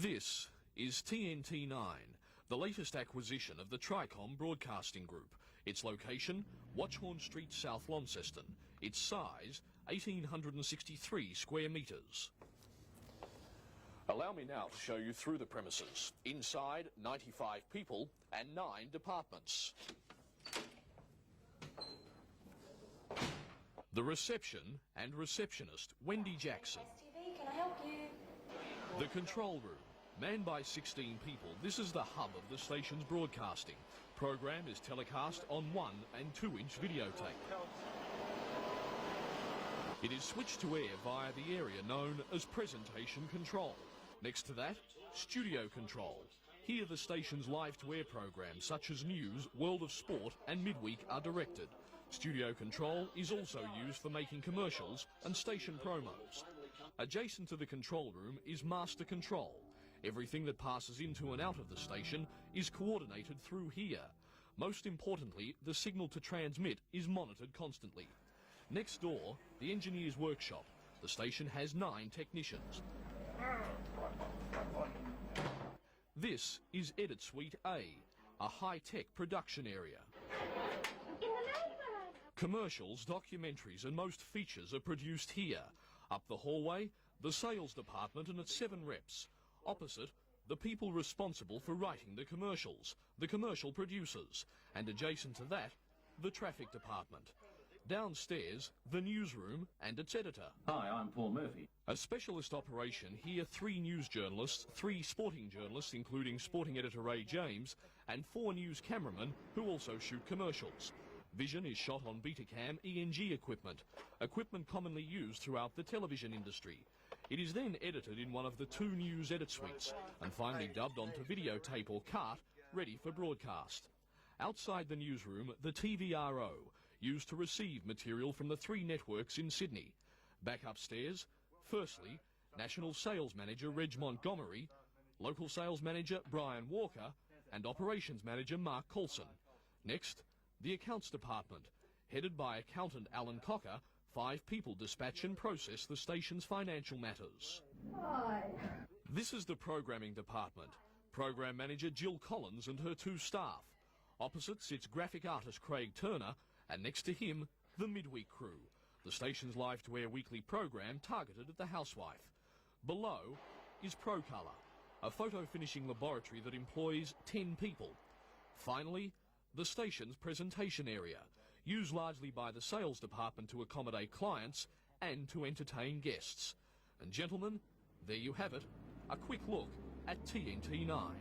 This is TNT9, the latest acquisition of the Tricom Broadcasting Group. Its location, Watchhorn Street, South Launceston. Its size, 1,863 square metres. Allow me now to show you through the premises. Inside, 95 people and 9 departments. The reception and receptionist, Wendy Jackson. STV, can I help you? The control room, manned by 16 people. This is the hub of the station's broadcasting. Program is telecast on 1 and 2-inch videotape. It is switched to air via the area known as presentation control. Next to that, studio control. Here the station's live-to-air programs such as news, world of sport and midweek are directed. Studio control is also used for making commercials and station promos. Adjacent to the control room is master control. Everything that passes into and out of the station is coordinated through here. Most importantly, the signal to transmit is monitored constantly. Next door, the engineer's workshop. The station has 9 technicians. This is Edit Suite A, a high-tech production area. Commercials, documentaries and most features are produced here. Up the hallway, the sales department and its 7 reps. Opposite, the people responsible for writing the commercials, the commercial producers. And adjacent to that, the traffic department. Downstairs, the newsroom and its editor. Hi, I'm Paul Murphy. A specialist operation here, 3 news journalists, 3 sporting journalists, including sporting editor Ray James, and 4 news cameramen who also shoot commercials. Vision is shot on Betacam ENG equipment, equipment commonly used throughout the television industry. It is then edited in one of the 2 news edit suites and finally dubbed onto videotape or cart, ready for broadcast. Outside the newsroom, the TVRO, used to receive material from the 3 networks in Sydney. Back upstairs, firstly, National Sales Manager Reg Montgomery, Local Sales Manager Brian Walker, and Operations Manager Mark Coulson. Next, the Accounts Department, headed by Accountant Alan Cocker. 5 people dispatch and process the station's financial matters. Hi. This is the Programming Department. Program Manager Jill Collins and her 2 staff. Opposite sits graphic artist Craig Turner, and next to him, the Midweek crew, the station's live-to-air weekly program targeted at the housewife. Below is ProColour, a photo finishing laboratory that employs 10 people. Finally, the station's presentation area, used largely by the sales department to accommodate clients and to entertain guests. And gentlemen, there you have it, a quick look at TNT9.